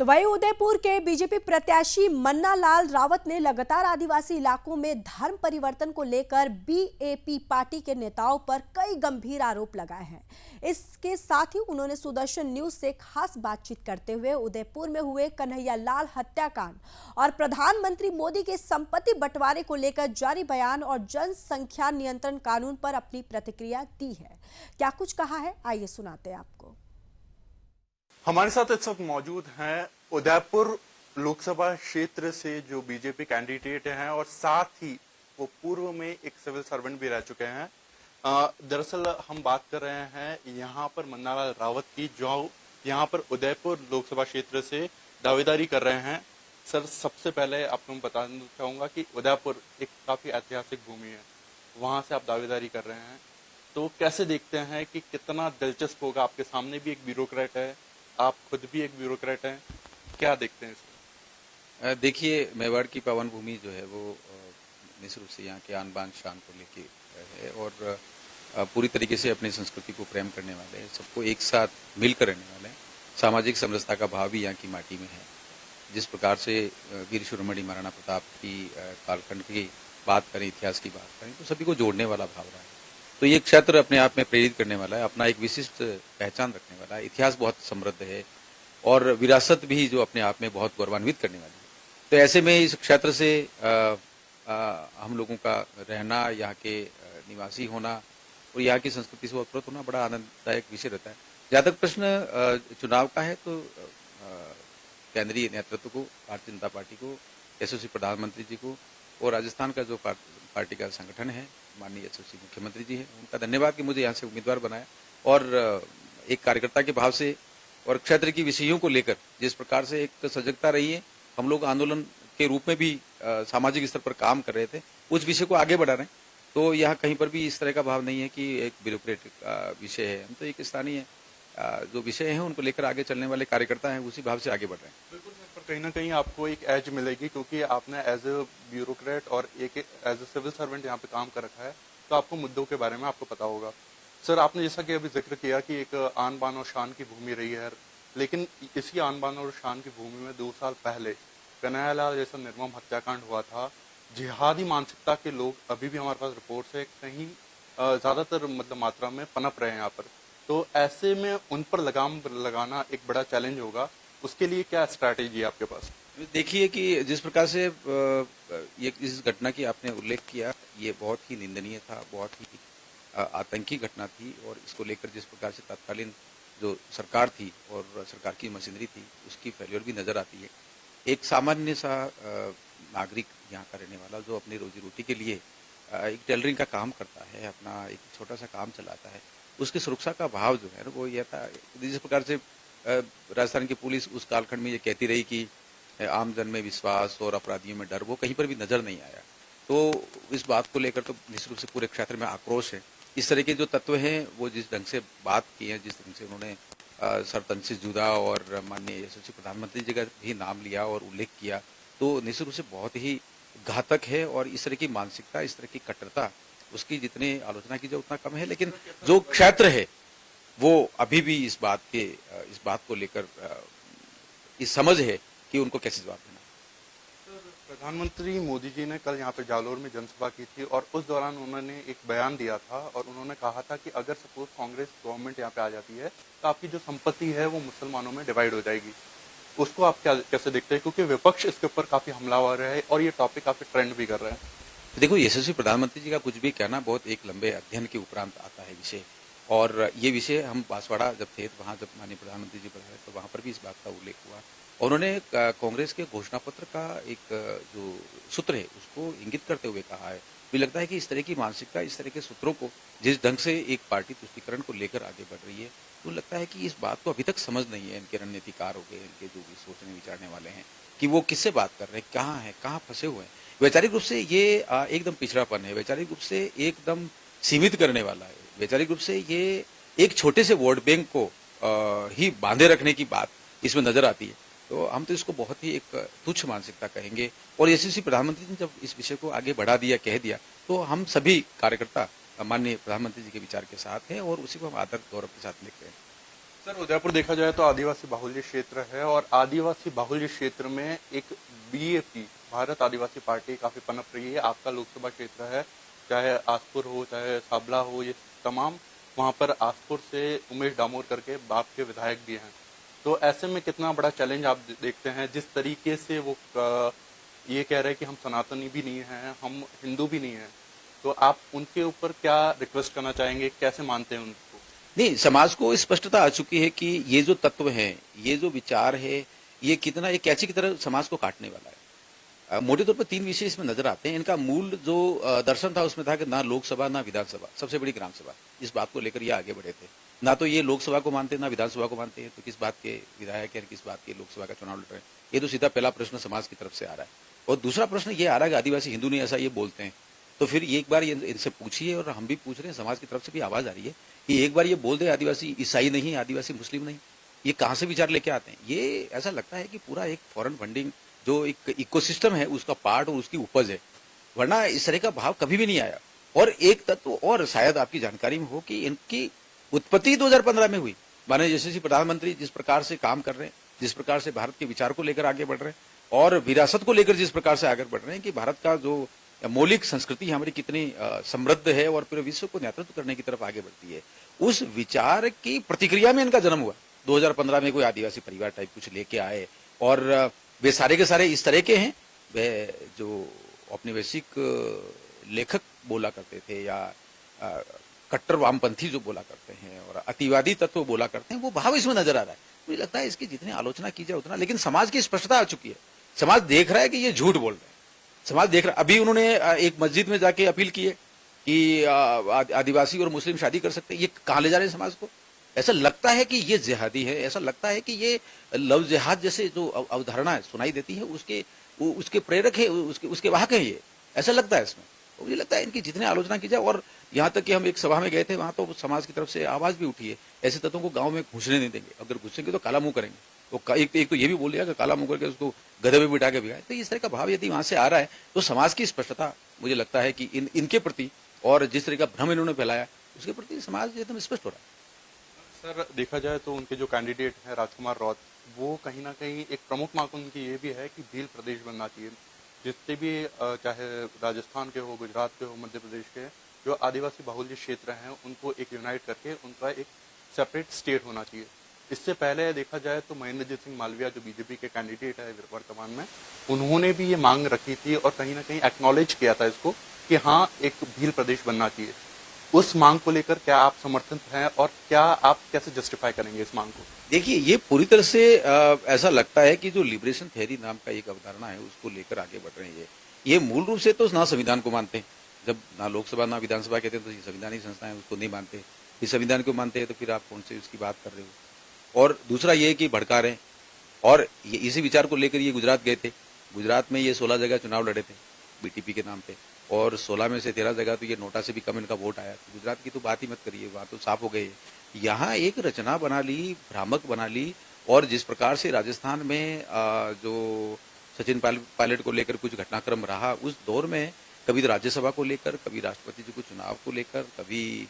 तो वहीं उदयपुर के बीजेपी प्रत्याशी मन्ना लाल रावत ने लगातार आदिवासी इलाकों में धर्म परिवर्तन को लेकर बीएपी पार्टी के नेताओं पर कई गंभीर आरोप लगाए हैं। इसके साथ ही उन्होंने सुदर्शन न्यूज से खास बातचीत करते हुए उदयपुर में हुए कन्हैया लाल हत्याकांड और प्रधानमंत्री मोदी के संपत्ति बंटवारे को लेकर जारी बयान और जनसंख्या नियंत्रण कानून पर अपनी प्रतिक्रिया दी है। क्या कुछ कहा है, आइए सुनाते हैं आपको। हमारे साथ इस वक्त मौजूद हैं उदयपुर लोकसभा क्षेत्र से जो बीजेपी कैंडिडेट हैं और साथ ही वो पूर्व में एक सिविल सर्वेंट भी रह चुके हैं। दरअसल हम बात कर रहे हैं यहाँ पर मन्ना लाल रावत की, जो यहाँ पर उदयपुर लोकसभा क्षेत्र से दावेदारी कर रहे हैं। सर, सबसे पहले आपको मैं बताना चाहूंगा कि उदयपुर एक काफी ऐतिहासिक भूमि है, वहां से आप दावेदारी कर रहे हैं, तो कैसे देखते हैं कि कितना दिलचस्प होगा? आपके सामने भी एक ब्यूरोक्रेट है, आप खुद भी एक ब्यूरोक्रेट हैं, क्या देखते हैं इसको? देखिए, मेवाड़ की पावन भूमि जो है वो निश्चित रूप से यहाँ के आन बान शान को लेके है और पूरी तरीके से अपनी संस्कृति को प्रेम करने वाले हैं, सबको एक साथ मिलकर रहने वाले हैं। सामाजिक समरसता का भाव भी यहाँ की माटी में है। जिस प्रकार से वीर शिरोमणि महाराणा प्रताप की कालखंड की बात करें, इतिहास की बात करें, तो सभी को जोड़ने वाला भाव रहा है। तो ये क्षेत्र अपने आप में प्रेरित करने वाला है, अपना एक विशिष्ट पहचान रखने वाला है, इतिहास बहुत समृद्ध है और विरासत भी जो अपने आप में बहुत गौरवान्वित करने वाली है। तो ऐसे में इस क्षेत्र से हम लोगों का रहना, यहाँ के निवासी होना और यहाँ की संस्कृति से ओतप्रोत होना बड़ा आनंददायक विषय रहता है। जहाँ तक प्रश्न चुनाव का है, तो केंद्रीय नेतृत्व को, भारतीय जनता पार्टी को, यशस्वी प्रधानमंत्री जी को और राजस्थान का जो पार्टी का संगठन है, माननीय यशस्वी मुख्यमंत्री जी हैं, उनका धन्यवाद कि मुझे यहाँ से उम्मीदवार बनाया और एक कार्यकर्ता के भाव से और क्षेत्र की विषयों को लेकर जिस प्रकार से एक सजगता रही है। हम लोग आंदोलन के रूप में भी सामाजिक स्तर पर काम कर रहे थे, उस विषय को आगे बढ़ा रहे हैं। तो यहाँ कहीं पर भी इस तरह का भाव नहीं है कि एक ब्यूरोक्रेटिक विषय है। हम तो एक स्थानीय जो विषय है उनको लेकर आगे चलने वाले कार्यकर्ता हैं, उसी भाव से आगे बढ़ रहे हैं। बिल्कुल, पर कहीं ना कहीं आपको एक एज मिलेगी क्योंकि आपने एज ए ब्यूरोक्रेट और एक एज ए सिविल सर्वेंट यहाँ पे काम कर रखा है, तो आपको मुद्दों के बारे में आपको पता होगा। सर, आपने जैसा कि अभी जिक्र किया कि एक आन बान और शान की भूमि रही है, लेकिन इसी आन बान और शान की भूमि में 2 साल पहले कन्हैया लाल जैसा निर्मम हत्याकांड हुआ था। जिहादी मानसिकता के लोग अभी भी हमारे पास रिपोर्ट से कहीं ज्यादातर मतलब मात्रा में पनप रहे हैं यहाँ पर, तो ऐसे में उन पर लगाम लगाना एक बड़ा चैलेंज होगा। उसके लिए क्या स्ट्रैटेजी है आपके पास? देखिए कि जिस प्रकार से ये इस घटना की आपने उल्लेख किया, ये बहुत ही निंदनीय था, बहुत ही आतंकी घटना थी और इसको लेकर जिस प्रकार से तत्कालीन जो सरकार थी और सरकार की मशीनरी थी, उसकी फेल्योर भी नजर आती है। एक सामान्य सा नागरिक यहाँ का रहने वाला जो अपनी रोजी रोटी के लिए एक टेलरिंग का काम करता है, अपना एक छोटा सा काम चलाता है, उसकी सुरक्षा का भाव जो है ना वो यह था। जिस प्रकार से राजस्थान की पुलिस उस कालखंड में ये कहती रही कि आमजन में विश्वास और अपराधियों में डर, वो कहीं पर भी नजर नहीं आया। तो इस बात को लेकर तो निश्चित रूप से पूरे क्षेत्र में आक्रोश है। इस तरह के जो तत्व हैं वो जिस ढंग से बात की है, जिस ढंग से उन्होंने सर तंसीर जूदा और माननीय यशस्वी प्रधानमंत्री जी का भी नाम लिया और उल्लेख किया, तो निश्चित रूप से बहुत ही घातक है। और इस तरह की मानसिकता, इस तरह की कट्टरता, उसकी जितनी आलोचना की जाए उतना कम है। लेकिन जो क्षेत्र है वो अभी भी इस बात को लेकर इस समझ है कि उनको कैसे जवाब देना। प्रधानमंत्री मोदी जी ने कल यहाँ पे जालोर में जनसभा की थी और उस दौरान उन्होंने एक बयान दिया था और उन्होंने कहा था कि अगर सपोज कांग्रेस गवर्नमेंट यहाँ पे आ जाती है तो आपकी जो संपत्ति है वो मुसलमानों में डिवाइड हो जाएगी। उसको आप कैसे देखते हैं, क्योंकि विपक्ष इसके ऊपर काफी हमलावर है और ये टॉपिक काफी ट्रेंड भी कर रहे हैं? देखो, यशस्वी प्रधानमंत्री जी का कुछ भी कहना बहुत एक लंबे अध्ययन के उपरांत आता है विषय, और ये विषय हम बांसवाड़ा जब थे, वहां जब माननीय प्रधानमंत्री जी पधारे तो वहां पर भी इस बात का उल्लेख हुआ। उन्होंने कांग्रेस के घोषणा पत्र का एक जो सूत्र है उसको इंगित करते हुए कहा है। मुझे लगता है कि इस तरह की मानसिकता, इस तरह के सूत्रों को जिस ढंग से एक पार्टी तुष्टीकरण को लेकर आगे बढ़ रही है, तो लगता है कि इस बात को अभी तक समझ नहीं है इनके रणनीतिकार हो गए, इनके जो भी सोचने विचारने वाले हैं, कि वो किससे बात कर रहे हैं, कहाँ है, कहाँ फंसे हुए हैं। वैचारिक रूप से ये एकदम पिछड़ापन है, वैचारिक रूप से एकदम सीमित करने वाला है, वैचारिक रूप से ये एक छोटे से वोट बैंक को ही बांधे रखने की बात इसमें नजर आती है। तो हम तो इसको बहुत ही एक तुच्छ मानसिकता कहेंगे। और यशस्वी प्रधानमंत्री ने जब इस विषय को आगे बढ़ा दिया, कह दिया, तो हम सभी कार्यकर्ता माननीय प्रधानमंत्री जी के विचार के साथ हैं और उसी को हम आदर गौरव के साथ लिख रहे हैं। सर उदयपुर देखा जाए तो आदिवासी बाहुल्य क्षेत्र है और आदिवासी बाहुल्य क्षेत्र में एक बीएपी भारत आदिवासी पार्टी काफी पनप रही है। आपका लोकसभा क्षेत्र है, चाहे आसपुर हो चाहे साबला हो, ये तमाम वहां पर आसपुर से उमेश डामोर करके बाप के विधायक भी हैं। तो ऐसे में कितना बड़ा चैलेंज आप देखते हैं, जिस तरीके से वो ये कह रहे हैं कि हम सनातनी भी नहीं हैं, हम हिंदू भी नहीं हैं, तो आप उनके ऊपर क्या रिक्वेस्ट करना चाहेंगे, कैसे मानते हैं उनको? नहीं, समाज को स्पष्टता आ चुकी है कि ये जो तत्व है, ये जो विचार है, ये कितना एक कैंची की तरह समाज को काटने वाला है। मोटे तौर पर 3 विषय इसमें नजर आते हैं। इनका मूल जो दर्शन था उसमें था कि ना लोकसभा ना विधानसभा, सबसे बड़ी ग्राम सभा, इस बात को लेकर ये आगे बढ़े थे। ना तो ये लोकसभा को मानते ना विधानसभा को मानते हैं, तो किस बात के विधायक है, किस बात के लोकसभा का चुनाव लड़ रहे हैं। ये तो सीधा पहला प्रश्न समाज की तरफ से आ रहा है। और दूसरा प्रश्न ये आ रहा है कि आदिवासी हिंदू नहीं, ऐसा ये बोलते हैं। तो फिर एक बार ये इनसे पूछिए, और हम भी पूछ रहे हैं, समाज की तरफ से भी आवाज आ रही है कि एक बार ये बोल दे आदिवासी ईसाई नहीं, आदिवासी मुस्लिम नहीं, ये कहां से विचार लेके आते हैं। ये ऐसा लगता है कि पूरा एक फॉरेन फंडिंग जो एक इकोसिस्टम है उसका पार्ट और उसकी उपज है, वरना इस तरह का भाव कभी भी नहीं आया। और एक तत्व और शायद आपकी जानकारी में हो कि इनकी उत्पत्ति 2015 में हुई। माने जैसे प्रधानमंत्री जिस प्रकार से काम कर रहे हैं, जिस प्रकार से भारत के विचार को लेकर आगे बढ़ रहे हैं और विरासत को लेकर जिस प्रकार से आगे बढ़ रहे हैं कि भारत का जो मौलिक संस्कृति हमारी कितनी समृद्ध है और पूरे विश्व को नेतृत्व करने की तरफ आगे बढ़ती है, उस विचार की प्रतिक्रिया में इनका जन्म हुआ। 2015 में कोई आदिवासी परिवार टाइप कुछ लेके आए और वे सारे के सारे इस तरह के हैं। वे जो औपनिवेशिक लेखक बोला करते थे या कट्टर वामपंथी जो बोला करते हैं और अतिवादी तत्व बोला करते हैं, वो भाव इसमें नजर आ रहा है। मुझे लगता है इसकी जितनी आलोचना की जाए उतना, लेकिन समाज की स्पष्टता आ चुकी है। समाज देख रहा है कि ये झूठ बोल रहे हैं। समाज देख रहा, अभी उन्होंने एक मस्जिद में जाके अपील की है कि आदिवासी और मुस्लिम शादी कर सकते हैं। ये कहां ले जा रहे हैं समाज को? ऐसा लगता है कि ये जिहादी है, ऐसा लगता है कि ये लव जिहाद जैसे जो अवधारणा सुनाई देती है उसके प्रेरक है, उसके वाहक है ये, ऐसा लगता है इसमें। तो मुझे लगता है इनकी जितनी आलोचना की जाए, और यहाँ तक कि हम एक सभा में गए थे, वहां तो समाज की तरफ से आवाज भी उठी है, ऐसे तत्वों को गांव में घुसने नहीं देंगे, अगर घुसेंगे तो काला मुंह करेंगे। तो एक तो ये भी बोल दिया कि काला मुंह करके उसको गधे पे बिठा के भिगाए। तो इस तरह का भाव यदि वहां से आ रहा है तो समाज की स्पष्टता मुझे लगता है कि इनके प्रति और जिस तरह का भ्रम इन्होंने फैलाया उसके प्रति समाज एकदम स्पष्ट हो रहा है। सर देखा जाए तो उनके जो कैंडिडेट हैं राजकुमार रौत, वो कहीं ना कहीं एक प्रमुख मांग उनकी ये भी है कि भील प्रदेश बनना चाहिए। जितने भी चाहे राजस्थान के हो, गुजरात के हो, मध्य प्रदेश के, जो आदिवासी बाहुल्य क्षेत्र हैं उनको एक यूनाइट करके उनका एक सेपरेट स्टेट होना चाहिए। इससे पहले देखा जाए तो महेंद्रजीत सिंह मालविया जो बीजेपी के कैंडिडेट है वर्तमान में, उन्होंने भी ये मांग रखी थी और कहीं ना कहीं एक्नॉलेज किया था इसको कि हाँ एक भील प्रदेश बनना चाहिए। उस मांग को लेकर क्या आप समर्थन हैं और क्या आप कैसे जस्टिफाई करेंगे इस मांग को? देखिए, ये पूरी तरह से ऐसा लगता है कि जो लिबरेशन थ्योरी नाम का एक अवधारणा है उसको लेकर आगे बढ़ रहे हैं। ये मूल रूप से तो ना संविधान को मानते हैं, जब ना लोकसभा ना विधानसभा कहते हैं तो ये संवैधानिक संस्थाएं उसको नहीं मानते। इस संविधान को मानते हैं तो फिर आप कौन से उसकी बात कर रहे हो? और दूसरा ये कि भड़का रहे हैं, और इसी विचार को लेकर ये गुजरात गए थे। गुजरात में ये 16 जगह चुनाव लड़े थे बीटीपी के नाम पे, और 16 में से 13 जगह तो ये नोटा से भी कम इनका वोट आया। गुजरात की तो बात ही मत करिए, वहां तो साफ हो गई है। यहाँ एक रचना बना ली, भ्रामक बना ली, और जिस प्रकार से राजस्थान में जो सचिन पायलट को लेकर कुछ घटनाक्रम रहा, उस दौर में कभी राज्यसभा को लेकर, कभी राष्ट्रपति जी को चुनाव को लेकर, कभी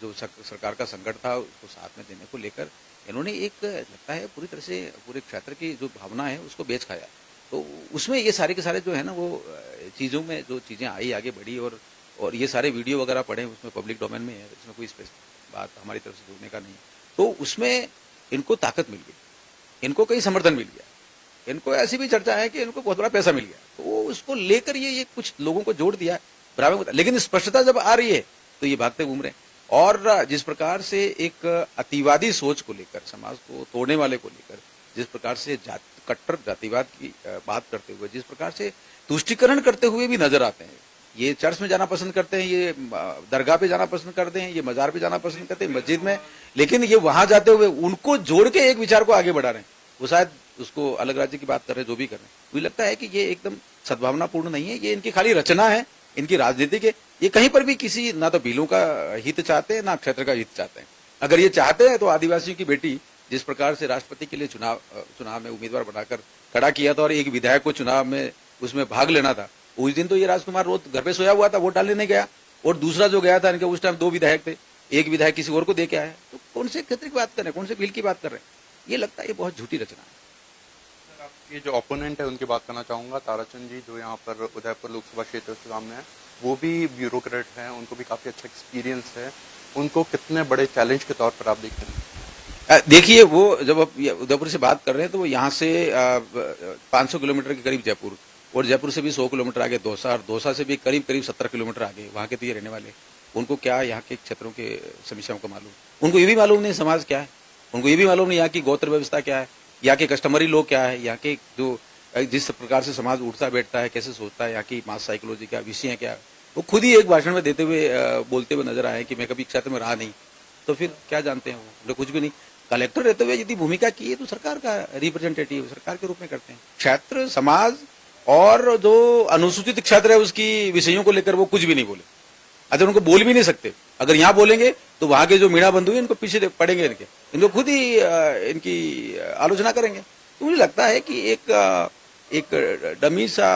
जो सरकार का संकट था उसको साथ में देने को लेकर, इन्होंने एक लगता है पूरी तरह से पूरे क्षेत्र की जो भावना है उसको बेच खाया। तो उसमें ये सारे के सारे जो है ना वो चीज़ों में जो चीज़ें आई आगे बढ़ी, और ये सारे वीडियो वगैरह पढ़े, उसमें पब्लिक डोमेन में है, इसमें कोई स्पेसिफिक बात हमारी तरफ से जोड़ने का नहीं। तो उसमें इनको ताकत मिल गई, इनको कहीं समर्थन मिल गया, इनको ऐसी भी चर्चा है कि इनको बहुत बड़ा पैसा मिल गया। तो उसको लेकर ये कुछ लोगों को जोड़ दिया बराबर। लेकिन स्पष्टता जब आ रही है तो ये भागते घूम रहे हैं। और जिस प्रकार से एक अतिवादी सोच को लेकर, समाज को तोड़ने वाले को लेकर, जिस प्रकार से कट्टर जातिवाद की बात करते हुए, जिस प्रकार से तुष्टिकरण करते हुए भी नजर आते हैं, ये चर्च में जाना पसंद करते हैं, ये दरगाह पे जाना पसंद करते हैं, ये मजार पे जाना पसंद करते हैं, मस्जिद में, लेकिन ये वहां जाते हुए उनको जोड़ के एक विचार को आगे बढ़ा रहे हैं। वो शायद उसको अलग राज्य की बात कर रहे हैं, जो भी कर रहे हैं, मुझे लगता है कि ये एकदम सद्भावनापूर्ण नहीं है। ये इनकी खाली रचना है, इनकी राजनीति के। ये कहीं पर भी किसी ना तो भीलों का हित चाहते हैं ना क्षेत्र का हित चाहते हैं। अगर ये चाहते हैं तो आदिवासियों की बेटी जिस प्रकार से राष्ट्रपति के लिए चुनाव में उम्मीदवार बनाकर खड़ा किया था और एक विधायक को चुनाव में उसमें भाग लेना था, उस दिन तो ये राजकुमार रोज घर पे सोया हुआ था, वोट डालने नहीं गया। और दूसरा जो गया था, इनके उस टाइम 2 विधायक थे, एक विधायक किसी और को दे के आया, तो कौन से क्षेत्र की बात कर रहे हैं, कौन से बिल की बात कर रहे हैं? ये लगता है ये बहुत झूठी रचना है। सर, आपके जो ओपोनेंट है उनकी बात करना चाहूंगा, ताराचंद जी, जो यहाँ पर उदयपुर लोकसभा क्षेत्र से सामने है, वो भी ब्यूरोक्रेट हैं, उनको भी काफी अच्छा एक्सपीरियंस है। उनको कितने बड़े चैलेंज के तौर पर आप देखते हैं? देखिए, वो जब आप उदयपुर से बात कर रहे हैं तो वो यहाँ से 500 किलोमीटर के करीब जयपुर, और जयपुर से भी 100 किलोमीटर आगे दौसा, और दौसा से भी करीब करीब 70 किलोमीटर आगे, वहाँ के तो ये रहने वाले। उनको क्या यहाँ के क्षेत्रों के समस्याओं का मालूम? उनको ये भी मालूम नहीं समाज क्या है, उनको ये भी मालूम नहीं यहाँ की गोत्र व्यवस्था क्या है, यहाँ के कस्टमरी लोग क्या है, यहाँ के जो जिस प्रकार से समाज उठता बैठता है, कैसे सोचता है, यहाँ की मास साइकोलॉजी क्या विषय क्या है। वो खुद ही एक भाषण में देते हुए बोलते हुए नजर आए कि मैं कभी क्षेत्र में रहा नहीं, तो फिर क्या जानते हैं वो कुछ भी नहीं। कलेक्टर रहते हुए यदि भूमिका की है तो सरकार का रिप्रेजेंटेटिव सरकार के रूप में करते हैं। क्षेत्र समाज और जो अनुसूचित क्षेत्र है उसकी विषयों को लेकर वो कुछ भी नहीं बोले। अच्छा, उनको बोल भी नहीं सकते। अगर यहाँ बोलेंगे तो वहां के जो मीणा बंधु है इनको पीछे पड़ेंगे, इनको खुद ही इनकी आलोचना करेंगे। तो मुझे लगता है कि एक डमी सा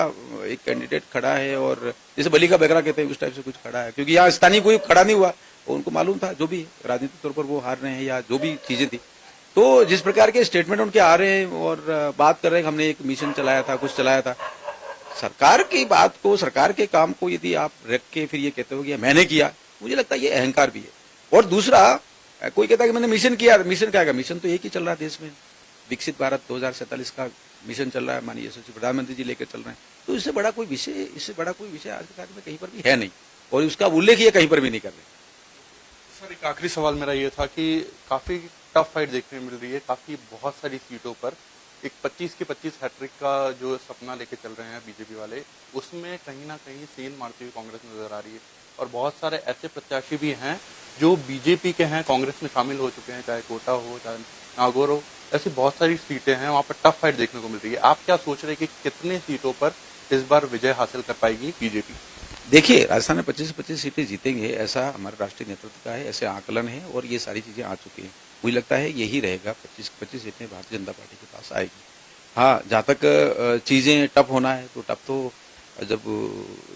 एक कैंडिडेट खड़ा है, और जैसे बलि का बकरा कहते हैं उस टाइप से कुछ खड़ा है, क्योंकि यहाँ स्थानीय कोई खड़ा नहीं हुआ, उनको मालूम था जो भी राजनीतिक तौर पर वो हार रहे हैं या जो भी चीजें थी। तो जिस प्रकार के स्टेटमेंट उनके आ रहे हैं और बात कर रहे हैं, हमने एक मिशन चलाया था, कुछ चलाया था, सरकार की बात को, सरकार के काम को यदि आप रख के फिर ये कहते हो कि मैंने किया, मुझे लगता है ये अहंकार भी है। और दूसरा, कोई कहता है कि मैंने मिशन किया, मिशन क्या है? मिशन तो एक ही चल रहा है देश में, विकसित भारत 2047 का मिशन चल रहा है, माननीय यशस्वी प्रधानमंत्री जी लेकर चल रहे हैं। तो इससे बड़ा कोई विषय आज के तारीख में कहीं पर भी है नहीं, और उसका उल्लेख ये कहीं पर भी नहीं कर रहे। सर, एक आखिरी सवाल मेरा ये था कि काफी टफ फाइट देखने मिल रही है, काफी बहुत सारी सीटों पर एक 25 के 25 हैट्रिक का जो सपना लेके चल रहे हैं बीजेपी वाले, उसमें कहीं ना कहीं सेल मारती हुई कांग्रेस नजर आ रही है। और बहुत सारे ऐसे प्रत्याशी भी हैं जो बीजेपी के हैं, कांग्रेस में शामिल हो चुके हैं, चाहे कोटा हो, चाहे नागौर हो, ऐसी बहुत सारी सीटें हैं, वहां पर टफ फाइट देखने को मिल रही है। आप क्या सोच रहे हैं कि कितने सीटों पर इस बार विजय हासिल कर पाएगी बीजेपी? देखिए, राजस्थान में 25 सीटें जीतेंगे ऐसा हमारे राष्ट्रीय नेतृत्व का है, ऐसे आकलन है, और ये सारी चीजें आ चुकी हैं। मुझे लगता है यही रहेगा, 25 सीटें भारतीय जनता पार्टी के पास आएगी। हाँ, जहाँ तक चीजें टफ होना है तो टफ तो जब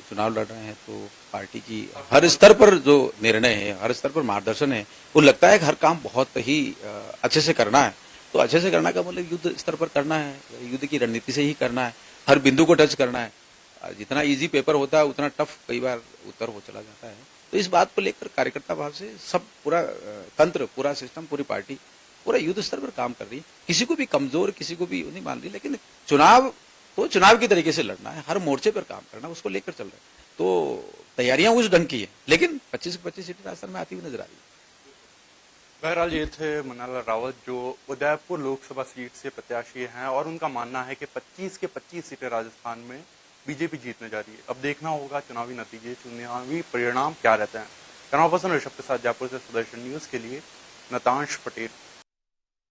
चुनाव लड़ रहे हैं तो पार्टी की हर स्तर पर जो निर्णय है, हर स्तर पर मार्गदर्शन है, वो लगता है कि हर काम बहुत ही अच्छे से करना है। तो अच्छे से करना का मतलब युद्ध स्तर पर करना है, युद्ध की रणनीति से ही करना है, हर बिंदु को टच करना है। जितना इजी पेपर होता है उतना टफ कई बार उत्तर हो चला जाता है। तो इस बात को लेकर कार्यकर्ता भाव से सब पूरा तंत्र, पूरा सिस्टम, पूरी पार्टी पूरा युद्ध स्तर पर काम कर रही है। किसी को भी कमजोर, किसी को भी नहीं मान रही, लेकिन चुनाव तो चुनाव की तरीके से लड़ना है, हर मोर्चे पर काम करना, उसको लेकर चल रहे हैं। तो तैयारियां उस ढंग की है, लेकिन 25 सीटें राजस्थान में आती हुई नजर आ रही है। बहरहाल ये थे मन्नालाल रावत, जो उदयपुर लोकसभा सीट से प्रत्याशी हैं, और उनका मानना है कि 25 के 25 सीटें राजस्थान में बीजेपी जीतने जा रही है। अब देखना होगा चुनावी नतीजे, चुनावी परिणाम क्या रहते हैं। कैमरा पर्सन ऋषभ के साथ जयपुर से सुदर्शन न्यूज के लिए नतांश पटेल।